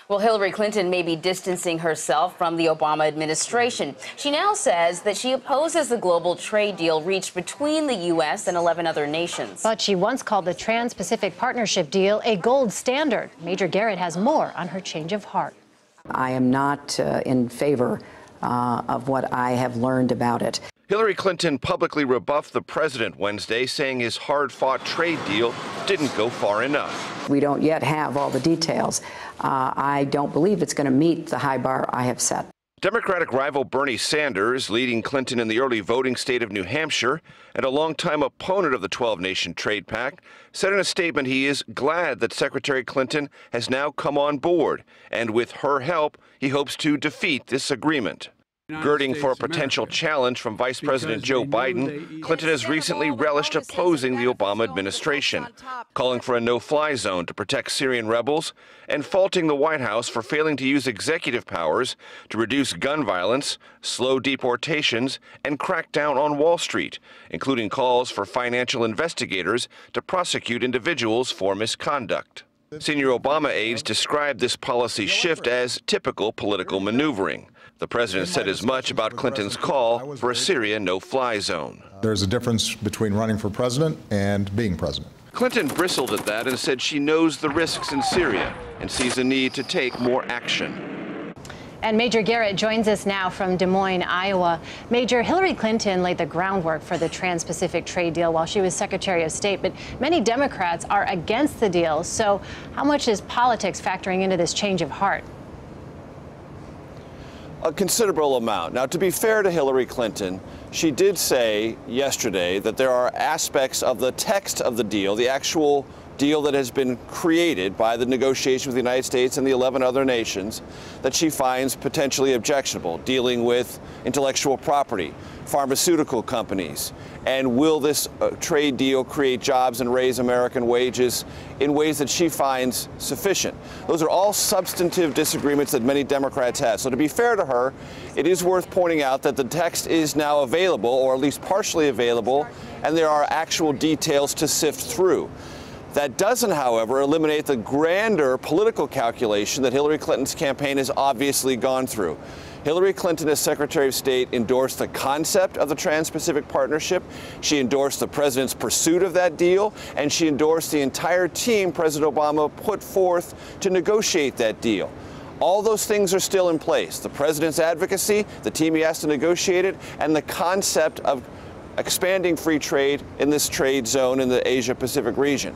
Well, Hillary Clinton may be distancing herself from the Obama administration. She now says that she opposes the global trade deal reached between the U.S. and 11 other nations. But she once called the Trans-Pacific Partnership deal a gold standard. Major Garrett has more on her change of heart. I am not in favor of what I have learned about it. Hillary Clinton publicly rebuffed the president Wednesday, saying his hard-fought trade deal didn't go far enough. We don't yet have all the details. I don't believe it's going to meet the high bar I have set. Democratic rival Bernie Sanders, leading Clinton in the early voting state of New Hampshire and a longtime opponent of the 12-nation trade pact, said in a statement he is glad that Secretary Clinton has now come on board, and with her help, he hopes to defeat this agreement. Girding for a potential challenge from Vice President Joe Biden, Clinton has recently relished opposing the Obama administration, calling for a no-fly zone to protect Syrian rebels and faulting the White House for failing to use executive powers to reduce gun violence, slow deportations, and crack down on Wall Street, including calls for financial investigators to prosecute individuals for misconduct. Senior Obama aides described this policy shift as typical political maneuvering. The president said as much about Clinton's call for a Syria no-fly zone. There's a difference between running for president and being president. Clinton bristled at that and said she knows the risks in Syria and sees a need to take more action. And Major Garrett joins us now from Des Moines, Iowa. Major, Hillary Clinton laid the groundwork for the Trans-Pacific trade deal while she was Secretary of State, but many Democrats are against the deal. So how much is politics factoring into this change of heart? A considerable amount. Now, to be fair to Hillary Clinton, she did say yesterday that there are aspects of the text of the deal, the actual deal that has been created by the negotiation with the United States and the 11 other nations, that she finds potentially objectionable, dealing with intellectual property, pharmaceutical companies, and will this trade deal create jobs and raise American wages in ways that she finds sufficient. Those are all substantive disagreements that many Democrats have. So to be fair to her, it is worth pointing out that the text is now available, or at least partially available, and there are actual details to sift through. That doesn't, however, eliminate the grander political calculation that Hillary Clinton's campaign has obviously gone through. Hillary Clinton, as Secretary of State, endorsed the concept of the Trans-Pacific Partnership. She endorsed the president's pursuit of that deal, and she endorsed the entire team President Obama put forth to negotiate that deal. All those things are still in place. The president's advocacy, the team he has to negotiate it, and the concept of expanding free trade in this trade zone in the Asia-Pacific region.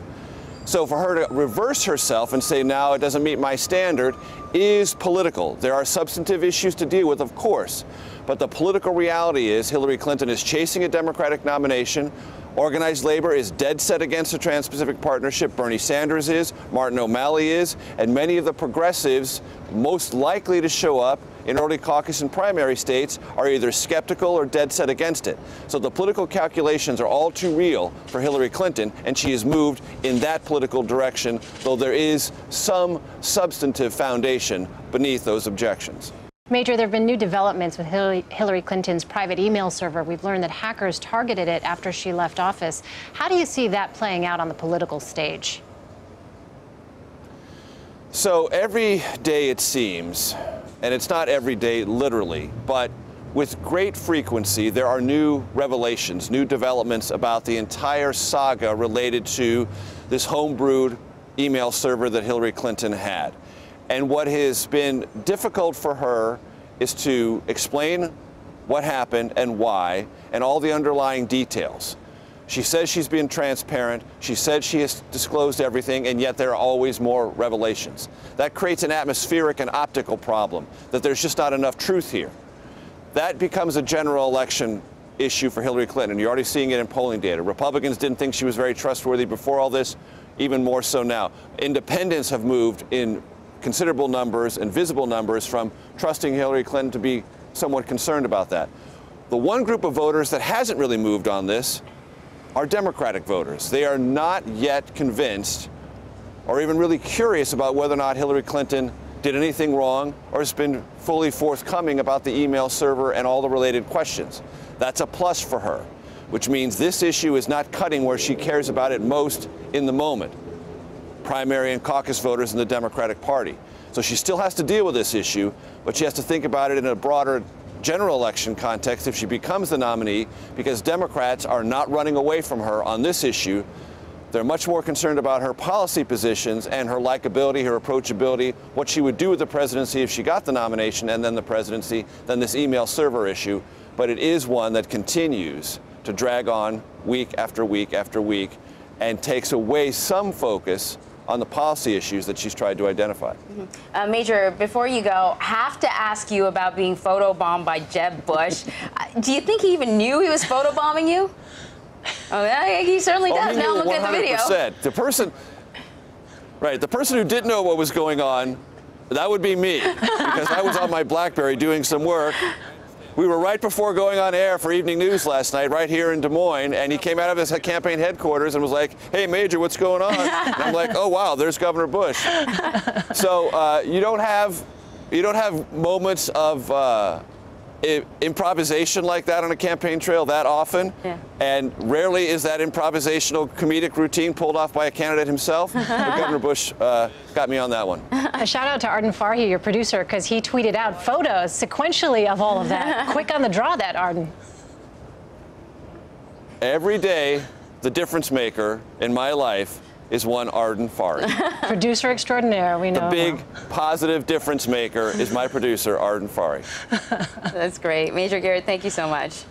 So for her to reverse herself and say, now it doesn't meet my standard, is political. There are substantive issues to deal with, of course. But the political reality is Hillary Clinton is chasing a Democratic nomination. Organized labor is dead set against the Trans-Pacific Partnership. Bernie Sanders is, Martin O'Malley is, and many of the progressives most likely to show up in early caucus and primary states are either skeptical or dead set against it. So the political calculations are all too real for Hillary Clinton, and she has moved in that political direction, though there is some substantive foundation beneath those objections. Major, there have been new developments with Hillary Clinton's private email server. We've learned that hackers targeted it after she left office. How do you see that playing out on the political stage? So every day it seems, and it's not every day literally, but with great frequency, there are new revelations, new developments about the entire saga related to this homebrewed email server that Hillary Clinton had. And what has been difficult for her is to explain what happened and why, and all the underlying details. She says she's been transparent, she said she has disclosed everything, and yet there are always more revelations. That creates an atmospheric and optical problem, that there's just not enough truth here. That becomes a general election issue for Hillary Clinton. You're already seeing it in polling data. Republicans didn't think she was very trustworthy before all this, even more so now. Independents have moved in considerable numbers and visible numbers from trusting Hillary Clinton to be somewhat concerned about that. The one group of voters that hasn't really moved on this are Democratic voters. They are not yet convinced or even really curious about whether or not Hillary Clinton did anything wrong or has been fully forthcoming about the email server and all the related questions. That's a plus for her, which means this issue is not cutting where she cares about it most in the moment. Primary and caucus voters in the Democratic Party. So she still has to deal with this issue, but she has to think about it in a broader general election context if she becomes the nominee, because Democrats are not running away from her on this issue. They're much more concerned about her policy positions and her likability, her approachability, what she would do with the presidency if she got the nomination and then the presidency, than this email server issue. But it is one that continues to drag on week after week after week and takes away some focus on the policy issues that she's tried to identify. Major, before you go, have to ask you about being photobombed by Jeb Bush. Do you think he even knew he was photobombing you? Oh, yeah, he certainly does. Now look at the video. 100%. The person who didn't know what was going on, that would be me, because I was on my BlackBerry doing some work. We were right before going on air for evening news last night, right here in Des Moines, and he came out of his campaign headquarters and was like, "Hey, Major, what's going on?" And I'm like, "Oh, wow, there's Governor Bush." So you don't have moments of improvisation like that on a campaign trail that often, and rarely is that improvisational comedic routine pulled off by a candidate himself. But Governor Bush got me on that one. A shout out to Arden Farhi, your producer, because he tweeted out photos sequentially of all of that. Quick on the draw, that Arden. Every day, the difference maker in my life is one Arden Farhi. Producer extraordinaire, we know. The big positive difference maker is my producer, Arden Farhi. That's great. Major Garrett, thank you so much.